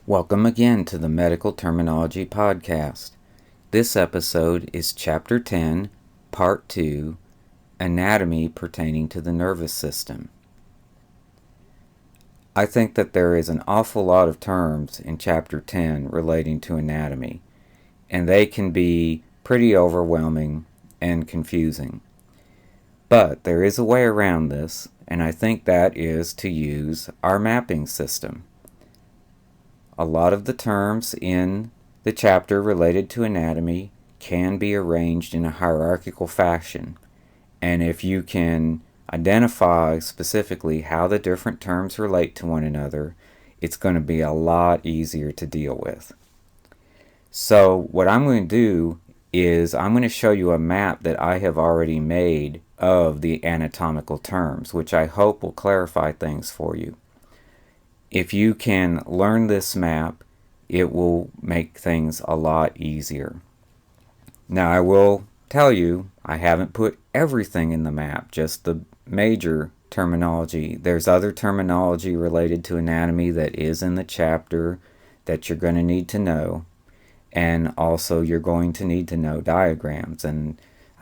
Welcome again to the Medical Terminology Podcast. This episode is Chapter 10, Part 2, Anatomy Pertaining to the Nervous System. I think that there is an awful lot of terms in Chapter 10 relating to anatomy, and they can be pretty overwhelming and confusing. But there is a way around this, and I think that is to use our mapping system. A lot of the terms in the chapter related to anatomy can be arranged in a hierarchical fashion, and if you can identify specifically how the different terms relate to one another, it's going to be a lot easier to deal with. So what I'm going to do is I'm going to show you a map that I have already made of the anatomical terms, which I hope will clarify things for you. If you can learn this map, it will make things a lot easier. Now, I will tell you, I haven't put everything in the map, just the major terminology. There's other terminology related to anatomy that is in the chapter that you're going to need to know, and also you're going to need to know diagrams, and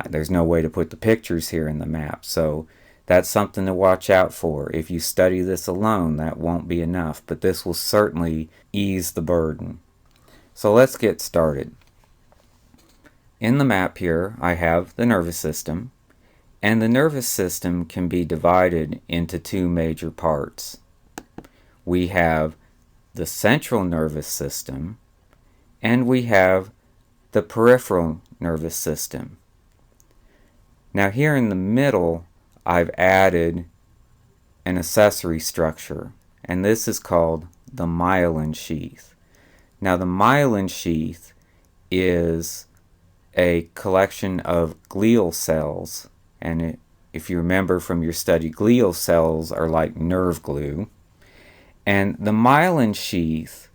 there's no way to put the pictures here in the map, so that's something to watch out for. If you study this alone, that won't be enough, but this will certainly ease the burden. So let's get started. In the map here, I have the nervous system, and the nervous system can be divided into two major parts. We have the central nervous system, and we have the peripheral nervous system. Now here in the middle, I've added an accessory structure, and this is called the myelin sheath. Now the myelin sheath is a collection of glial cells, and if you remember from your study, glial cells are like nerve glue, and the myelin sheath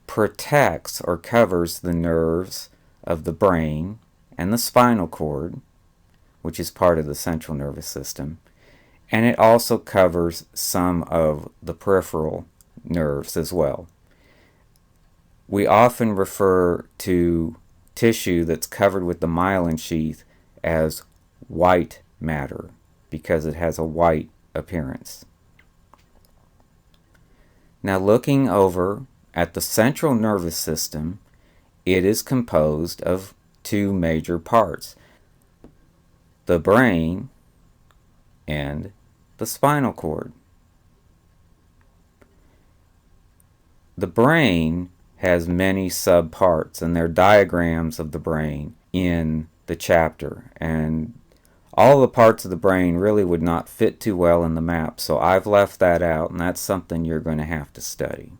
protects or covers the nerves of the brain and the spinal cord, which is part of the central nervous system, and it also covers some of the peripheral nerves as well. We often refer to tissue that's covered with the myelin sheath as white matter because it has a white appearance. Now looking over at the central nervous system, it is composed of two major parts: the brain and the spinal cord. The brain has many subparts, and there are diagrams of the brain in the chapter, and all the parts of the brain really would not fit too well in the map, so I've left that out, and that's something you're going to have to study.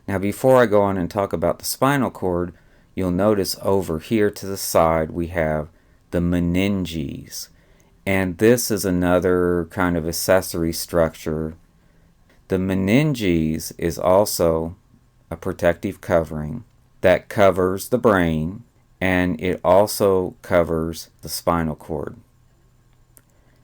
Now before I go on and talk about the spinal cord, you'll notice over here to the side we have the meninges, and this is another kind of accessory structure. The meninges is also a protective covering that covers the brain, and it also covers the spinal cord.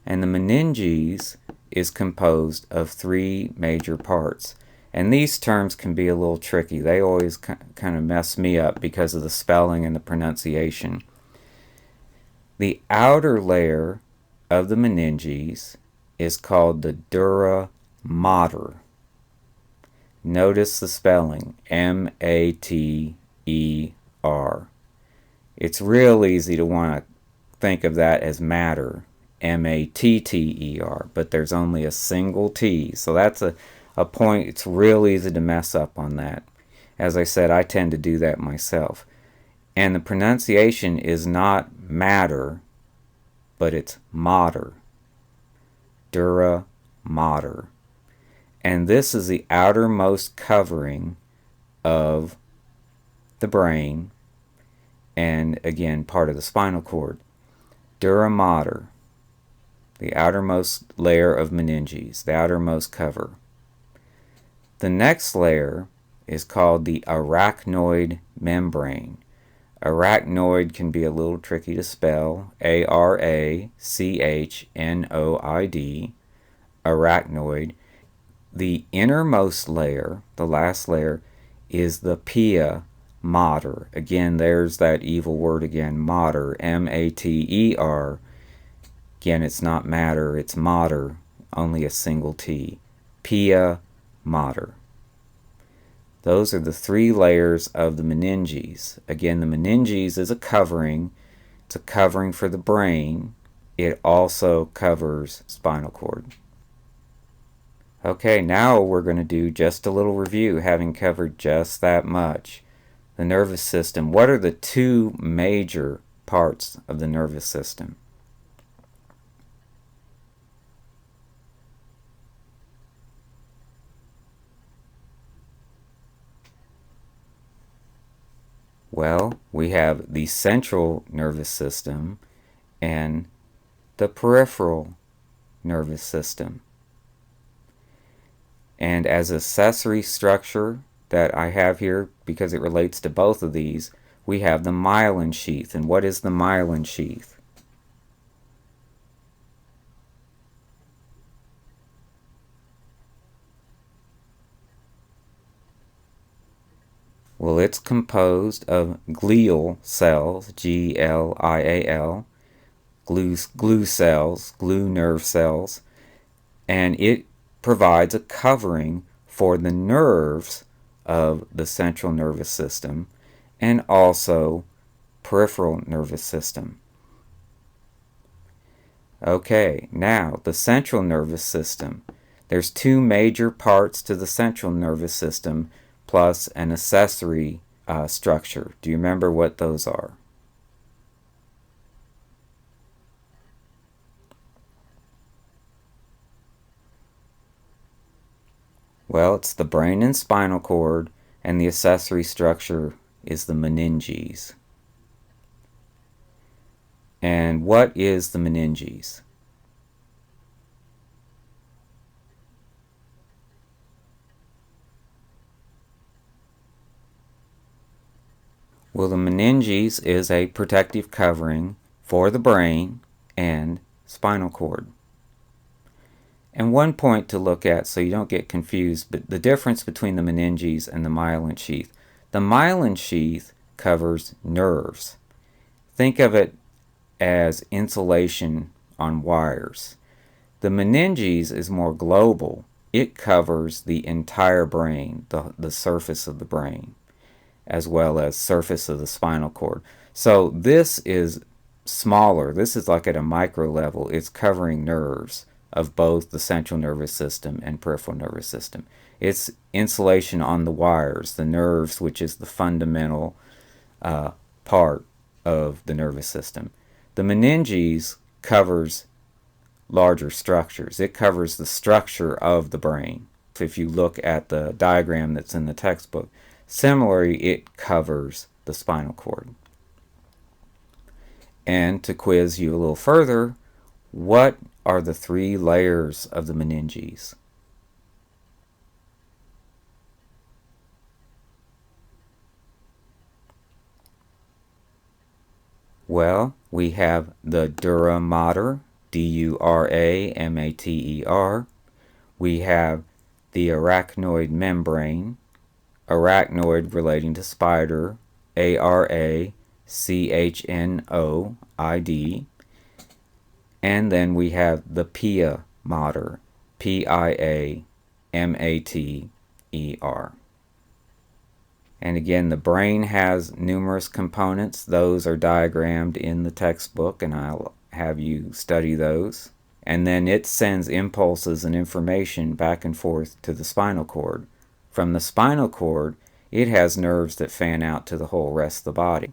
And the meninges is composed of three major parts, and these terms can be a little tricky. They always kind of mess me up because of the spelling and the pronunciation. The outer layer of the meninges is called the Dura Mater. Notice the spelling, M-A-T-E-R. It's real easy to want to think of that as matter, M-A-T-T-E-R, but there's only a single T, so that's a point. It's real easy to mess up on that. As I said, I tend to do that myself. And the pronunciation is not matter, but it's mater. Dura Mater. And this is the outermost covering of the brain, and again, part of the spinal cord. Dura Mater, the outermost layer of meninges, the outermost cover. The next layer is called the Arachnoid Membrane. Arachnoid can be a little tricky to spell, A-R-A-C-H-N-O-I-D, arachnoid. The innermost layer, the last layer, is the pia mater. Again, there's that evil word again, mater, M-A-T-E-R. Again, it's not matter, it's mater, only a single T. Pia mater. Those are the three layers of the meninges. Again, the meninges is a covering. It's a covering for the brain. It also covers spinal cord. Okay, now we're going to do just a little review, having covered just that much. The nervous system. What are the two major parts of the nervous system? Well, we have the central nervous system and the peripheral nervous system. And as accessory structure that I have here, because it relates to both of these, we have the myelin sheath. And what is the myelin sheath? Well, it's composed of glial cells, G-L-I-A-L, glue cells, glue nerve cells, and it provides a covering for the nerves of the central nervous system and also peripheral nervous system. Okay, now the central nervous system. There's two major parts to the central nervous system plus an accessory structure. Do you remember what those are? Well, it's the brain and spinal cord, and the accessory structure is the meninges. And what is the meninges? Well, the meninges is a protective covering for the brain and spinal cord. And one point to look at so you don't get confused, but the difference between the meninges and the myelin sheath. The myelin sheath covers nerves. Think of it as insulation on wires. The meninges is more global. It covers the entire brain, the surface of the brain, as well as surface of the spinal cord. So this is smaller. This is like at a micro level. It's covering nerves of both the central nervous system and peripheral nervous system. It's insulation on the wires, the nerves, which is the fundamental part of the nervous system. The meninges covers larger structures. It covers the structure of the brain. If you look at the diagram that's in the textbook, similarly, it covers the spinal cord. And to quiz you a little further, what are the three layers of the meninges? Well, we have the Dura Mater, D-U-R-A-M-A-T-E-R. We have the Arachnoid Membrane, arachnoid relating to spider, A-R-A-C-H-N-O-I-D. And then we have the pia mater, P-I-A-M-A-T-E-R. And again, the brain has numerous components. Those are diagrammed in the textbook, and I'll have you study those. And then it sends impulses and information back and forth to the spinal cord. From the spinal cord, it has nerves that fan out to the whole rest of the body.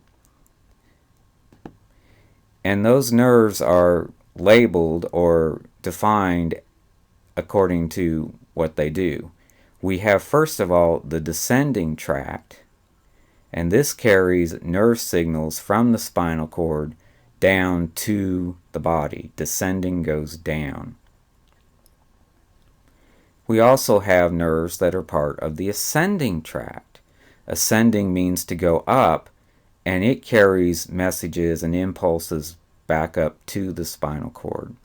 And those nerves are labeled or defined according to what they do. We have, first of all, the descending tract, and this carries nerve signals from the spinal cord down to the body. Descending goes down. We also have nerves that are part of the ascending tract. Ascending means to go up, and it carries messages and impulses back up to the spinal cord.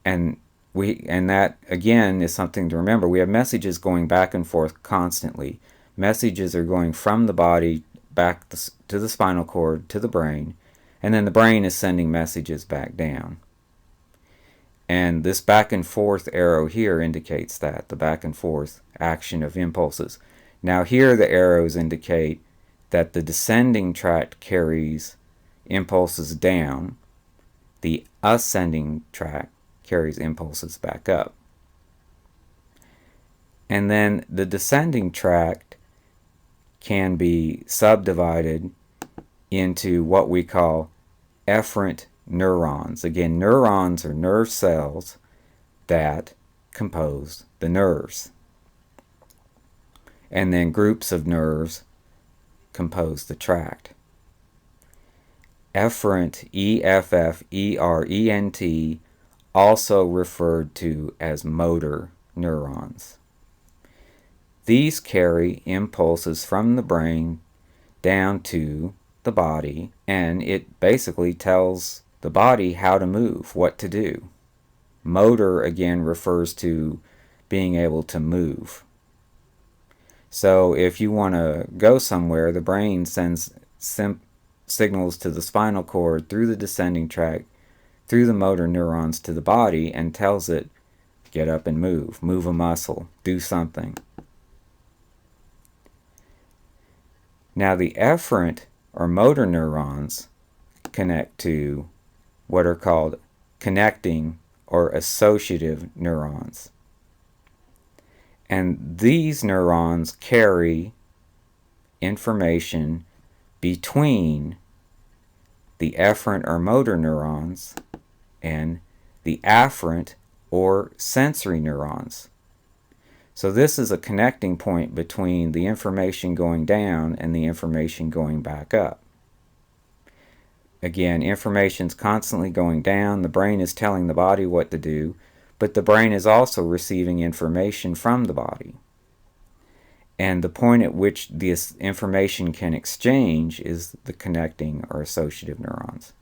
And that, again, is something to remember. We have messages going back and forth constantly. messages are going from the body back to the spinal cord, to the brain, and then the brain is sending messages back down. And this back and forth arrow here indicates that, the back and forth action of impulses. Now here the arrows indicate that the descending tract carries impulses down, the ascending tract carries impulses back up. And then the descending tract can be subdivided into what we call efferent neurons. Again, neurons are nerve cells that compose the nerves. And then groups of nerves compose the tract. Efferent, E-F-F-E-R-E-N-T, also referred to as motor neurons. These carry impulses from the brain down to the body, and it basically tells the body how to move, what to do. Motor, again, refers to being able to move. So if you want to go somewhere, the brain sends signals to the spinal cord through the descending tract, through the motor neurons to the body, and tells it, get up and move a muscle, do something. Now the efferent or motor neurons connect to what are called connecting or associative neurons. And these neurons carry information between the efferent or motor neurons and the afferent or sensory neurons. So this is a connecting point between the information going down and the information going back up. Again, information's constantly going down. The brain is telling the body what to do, but the brain is also receiving information from the body. And the point at which this information can exchange is the connecting or associative neurons.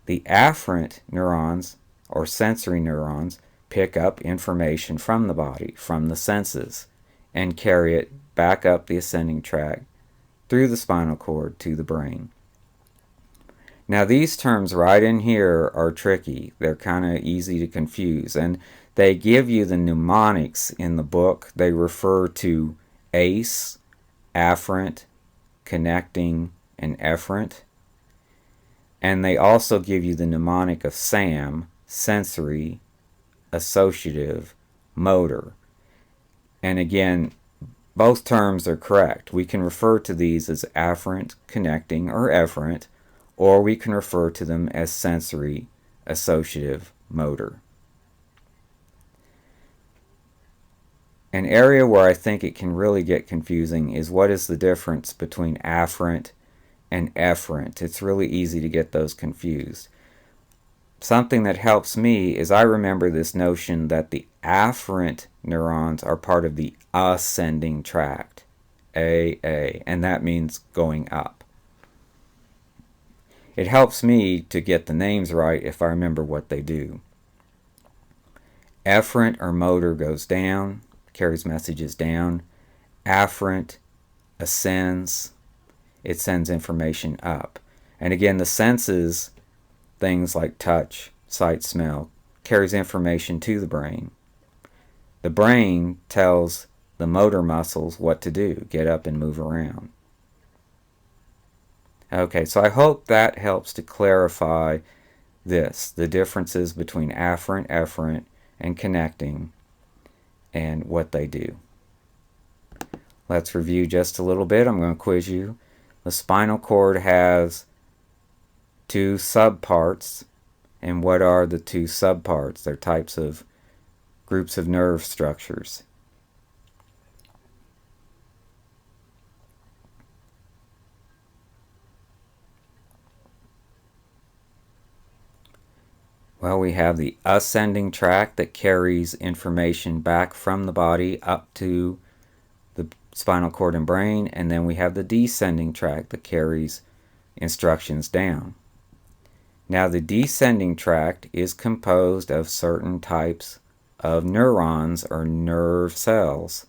The afferent neurons or sensory neurons pick up information from the body, from the senses, and carry it back up the ascending tract through the spinal cord to the brain. Now these terms right in here are tricky. They're kind of easy to confuse, and they give you the mnemonics in the book. They refer to ACE, afferent, connecting, and efferent. And they also give you the mnemonic of SAM, sensory, associative, motor. And again, both terms are correct. We can refer to these as afferent, connecting, or efferent, or we can refer to them as sensory, associative, motor. An area where I think it can really get confusing is what is the difference between afferent and efferent. It's really easy to get those confused. Something that helps me is I remember this notion that the afferent neurons are part of the ascending tract, AA, and that means going up. It helps me to get the names right if I remember what they do. Efferent or motor goes down, carries messages down. Afferent ascends, it sends information up. And again, the senses, things like touch, sight, smell, carries information to the brain. The brain tells the motor muscles what to do, get up and move around. Okay, so I hope that helps to clarify this, the differences between afferent, efferent, and connecting, and what they do. Let's review just a little bit. I'm going to quiz you. The spinal cord has two subparts, and what are the two subparts? They're types of groups of nerve structures. Well, we have the ascending tract that carries information back from the body up to the spinal cord and brain, and then we have the descending tract that carries instructions down. Now the descending tract is composed of certain types of neurons or nerve cells,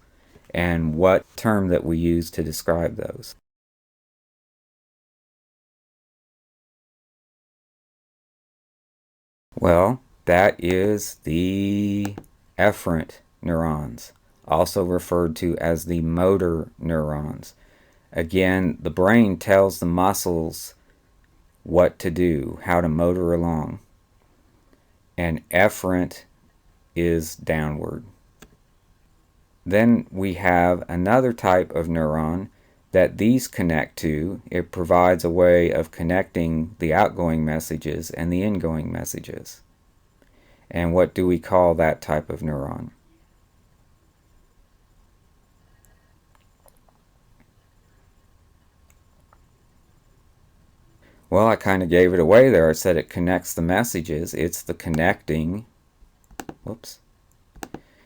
and what term that we use to describe those. Well, that is the efferent neurons, also referred to as the motor neurons. Again, the brain tells the muscles what to do, how to motor along. And efferent is downward. Then we have another type of neuron that these connect to. It provides a way of connecting the outgoing messages and the ingoing messages. And what do we call that type of neuron? Well, I kind of gave it away there. I said it connects the messages. It's the connecting,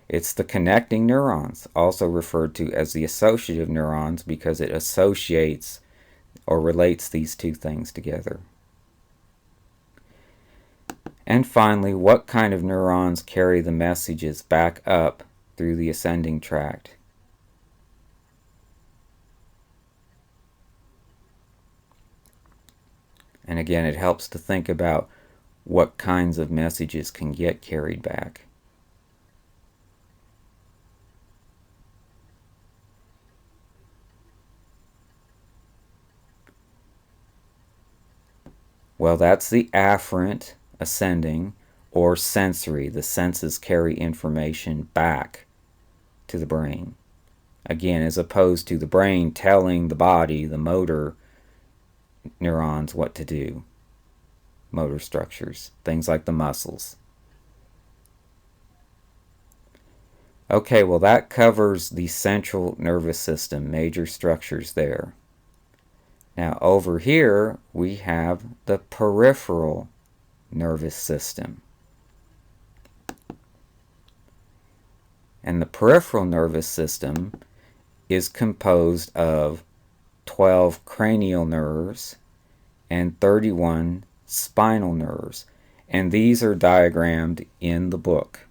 it's the connecting neurons, also referred to as the associative neurons because it associates or relates these two things together. And finally, what kind of neurons carry the messages back up through the ascending tract? And again, it helps to think about what kinds of messages can get carried back. Well, that's the afferent, ascending, or sensory. The senses carry information back to the brain. Again, as opposed to the brain telling the body, the motor neurons, what to do. Motor structures, things like the muscles. Okay, well that covers the central nervous system, major structures there. Now over here we have the peripheral nervous system. And the peripheral nervous system is composed of 12 cranial nerves and 31 spinal nerves. And these are diagrammed in the book.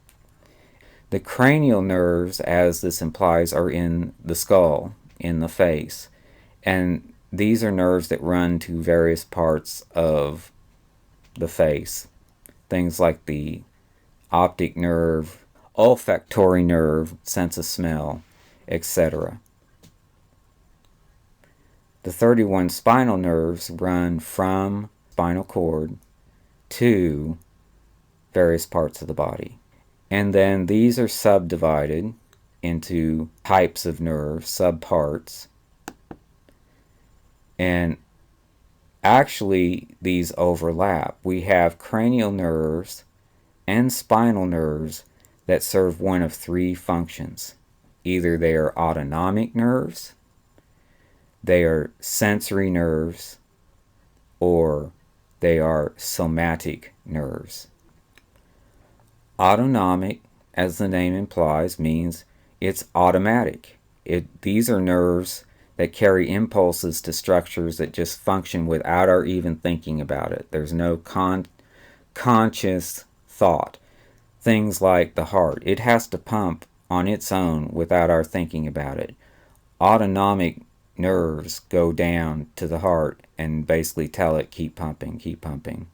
The cranial nerves, as this implies, are in the skull, in the face. And these are nerves that run to various parts of the face. Things like the optic nerve, olfactory nerve, sense of smell, etc. The 31 spinal nerves run from spinal cord to various parts of the body. And then these are subdivided into types of nerves, subparts. And actually, these overlap. We have cranial nerves and spinal nerves that serve one of three functions. Either they are autonomic nerves, they are sensory nerves, or they are somatic nerves. Autonomic, as the name implies, means it's automatic. These are nerves that carry impulses to structures that just function without our even thinking about it. There's no conscious thought. Things like the heart. It has to pump on its own without our thinking about it. Autonomic nerves go down to the heart and basically tell it, keep pumping, keep pumping.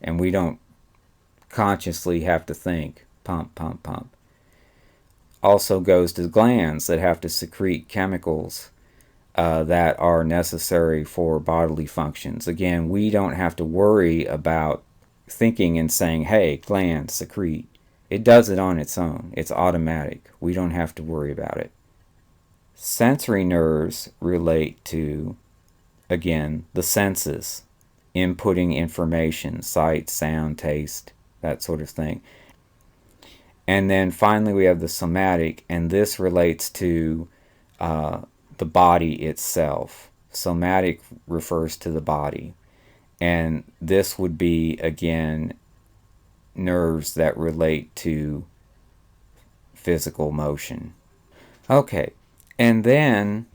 And we don't consciously have to think, pump, pump, pump. Also goes to glands that have to secrete chemicals that are necessary for bodily functions. Again, we don't have to worry about thinking and saying, hey, gland, secrete. It does it on its own. It's automatic. We don't have to worry about it. Sensory nerves relate to, again, the senses, inputting information, sight, sound, taste, that sort of thing. And then finally we have the somatic, and this relates to the body itself. Somatic refers to the body. And this would be, again, nerves that relate to physical motion. Okay, and then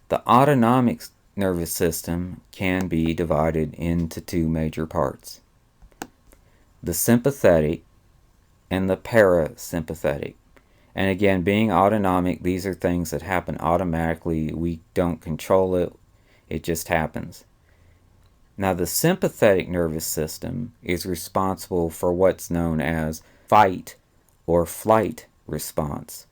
the autonomic nervous system can be divided into two major parts. The sympathetic and the parasympathetic. And again, being autonomic, these are things that happen automatically. We don't control it. It just happens. Now, the sympathetic nervous system is responsible for what's known as fight or flight response.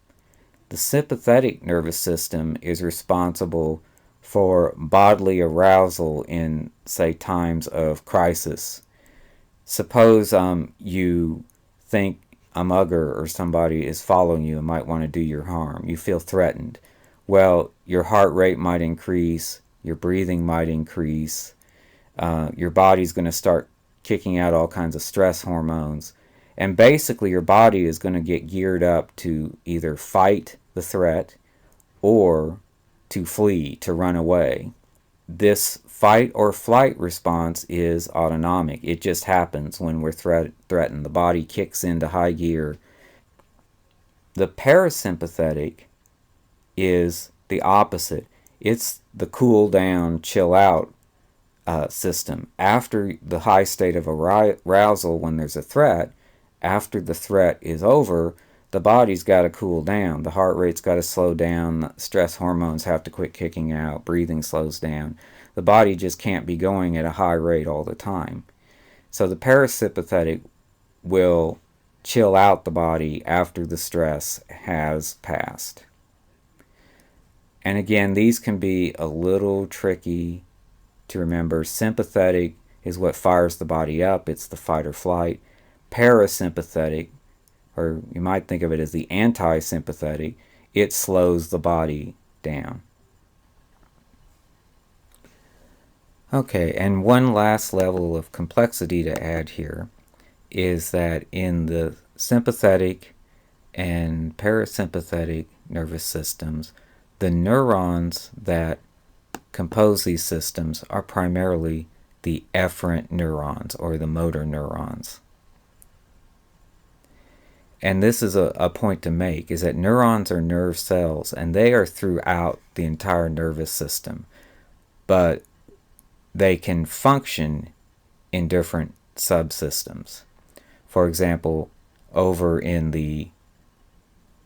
The sympathetic nervous system is responsible for bodily arousal in, say, times of crisis. Suppose you think a mugger or somebody is following you and might want to do you harm. You feel threatened. Well, your heart rate might increase, your breathing might increase, your body's going to start kicking out all kinds of stress hormones. And basically your body is going to get geared up to either fight the threat or to flee, to run away. This fight or flight response is autonomic. It just happens when we're threatened. The body kicks into high gear. The parasympathetic is the opposite. It's the cool down, chill out system. After the high state of arousal when there's a threat, after the threat is over, the body's got to cool down. The heart rate's got to slow down. Stress hormones have to quit kicking out. Breathing slows down. The body just can't be going at a high rate all the time. So the parasympathetic will chill out the body after the stress has passed. And again, these can be a little tricky to remember. Sympathetic is what fires the body up. It's the fight or flight. Parasympathetic, or you might think of it as the anti-sympathetic, it slows the body down. Okay, and one last level of complexity to add here is that in the sympathetic and parasympathetic nervous systems, the neurons that compose these systems are primarily the efferent neurons, or the motor neurons. And this is a point to make, is that neurons are nerve cells, and they are throughout the entire nervous system. But they can function in different subsystems. For example, over in the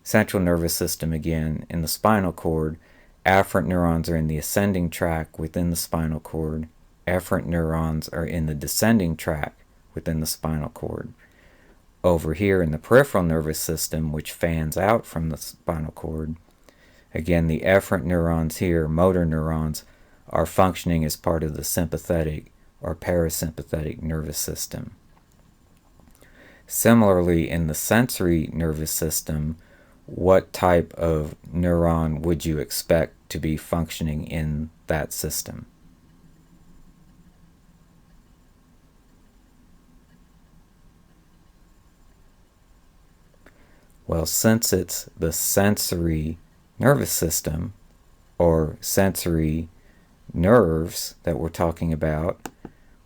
central nervous system, again, in the spinal cord, afferent neurons are in the ascending tract within the spinal cord. Efferent neurons are in the descending tract within the spinal cord. Over here in the peripheral nervous system, which fans out from the spinal cord, again, the efferent neurons here, motor neurons, are functioning as part of the sympathetic or parasympathetic nervous system. Similarly, in the sensory nervous system, what type of neuron would you expect to be functioning in that system? Well, since it's the sensory nervous system, or sensory nerves that we're talking about,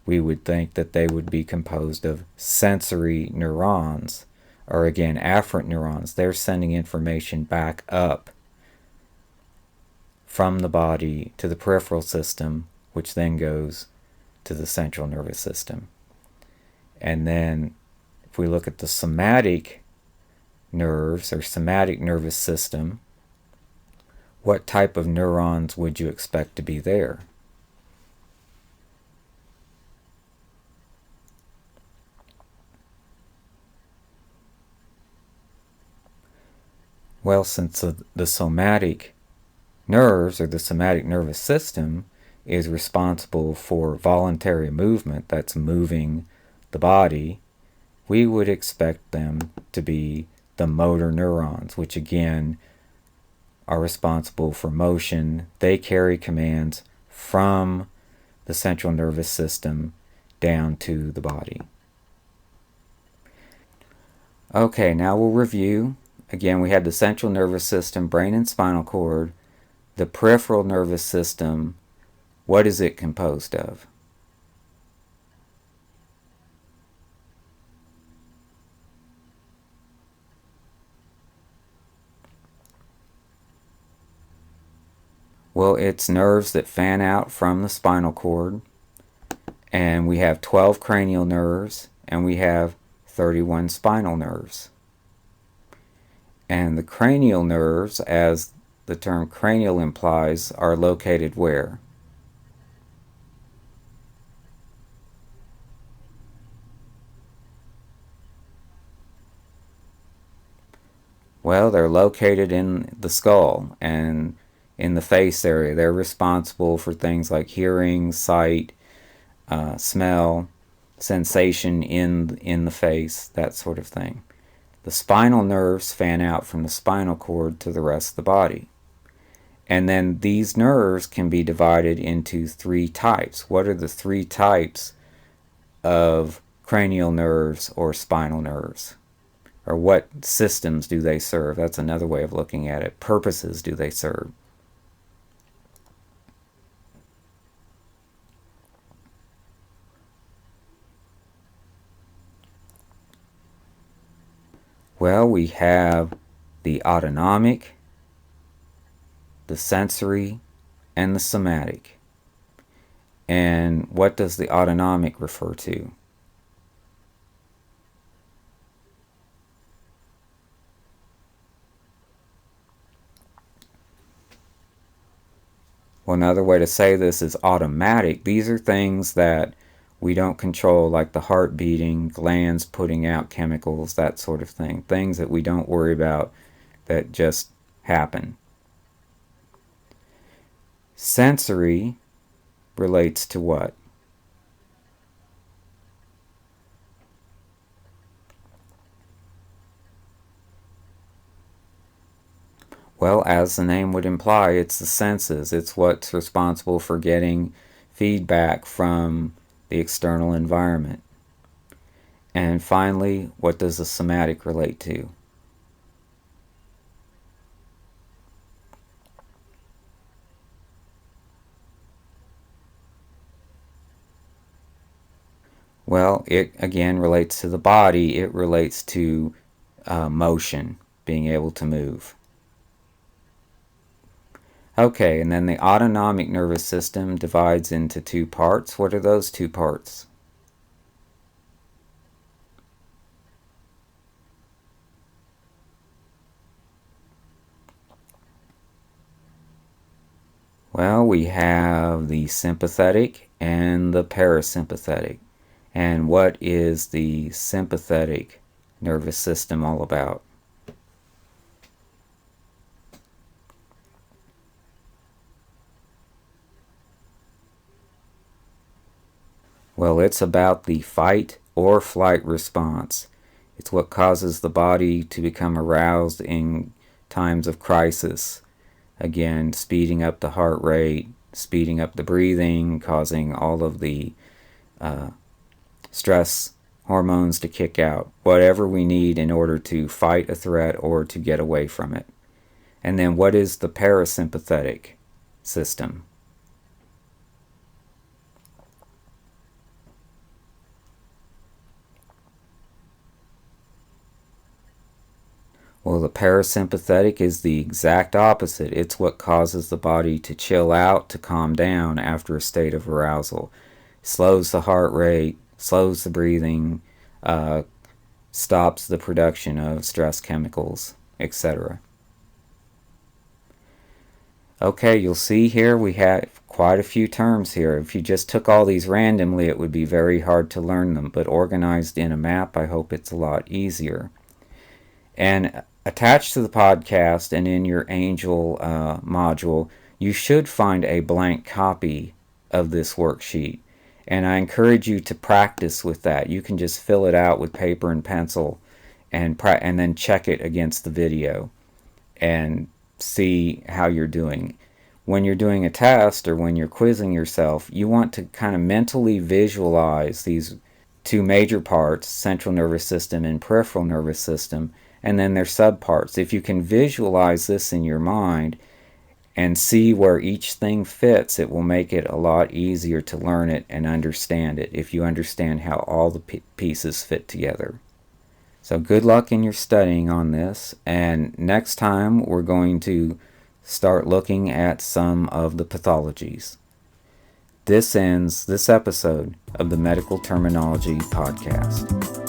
we would think that they would be composed of sensory neurons, or again, afferent neurons. They're sending information back up from the body to the peripheral system, which then goes to the central nervous system. And then if we look at the somatic nerves, or somatic nervous system, what type of neurons would you expect to be there? Well, since the somatic nerves, or the somatic nervous system, is responsible for voluntary movement, that's moving the body, we would expect them to be the motor neurons, which again are responsible for motion. They carry commands from the central nervous system down to the body. Okay, now we'll review. Again, we had the central nervous system, brain and spinal cord. The peripheral nervous system, what is it composed of? Well, it's nerves that fan out from the spinal cord, and we have 12 cranial nerves, and we have 31 spinal nerves. And the cranial nerves, as the term cranial implies, are located where? Well, they're located in the skull and in the face area. They're responsible for things like hearing, sight, smell, sensation in the face, that sort of thing. The spinal nerves fan out from the spinal cord to the rest of the body. And then these nerves can be divided into three types. What are the three types of cranial nerves or spinal nerves? Or what systems do they serve? That's another way of looking at it. Purposes do they serve? Well, we have the autonomic, the sensory, and the somatic. And what does the autonomic refer to? Well, another way to say this is automatic. These are things that we don't control, like the heart beating, glands putting out chemicals, that sort of thing. Things that we don't worry about that just happen. Sensory relates to what? Well, as the name would imply, it's the senses. It's what's responsible for getting feedback from the external environment. And finally, what does the somatic relate to? Well, it again relates to the body. It relates to motion, being able to move. Okay, and then the autonomic nervous system divides into two parts. What are those two parts? Well, we have the sympathetic and the parasympathetic. And what is the sympathetic nervous system all about? Well, it's about the fight or flight response. It's what causes the body to become aroused in times of crisis. Again, speeding up the heart rate, speeding up the breathing, causing all of the stress hormones to kick out. Whatever we need in order to fight a threat or to get away from it. And then what is the parasympathetic system? Well, the parasympathetic is the exact opposite. It's what causes the body to chill out, to calm down after a state of arousal. Slows the heart rate, slows the breathing, stops the production of stress chemicals, etc. Okay, you'll see here we have quite a few terms here. If you just took all these randomly, it would be very hard to learn them, but organized in a map, I hope it's a lot easier. And attached to the podcast and in your Angel module, you should find a blank copy of this worksheet. And I encourage you to practice with that. You can just fill it out with paper and pencil and then check it against the video and see how you're doing. When you're doing a test or when you're quizzing yourself, you want to kind of mentally visualize these two major parts, central nervous system and peripheral nervous system, and then their subparts. If you can visualize this in your mind and see where each thing fits, it will make it a lot easier to learn it and understand it if you understand how all the pieces fit together. So good luck in your studying on this, and next time we're going to start looking at some of the pathologies. This ends this episode of the Medical Terminology Podcast.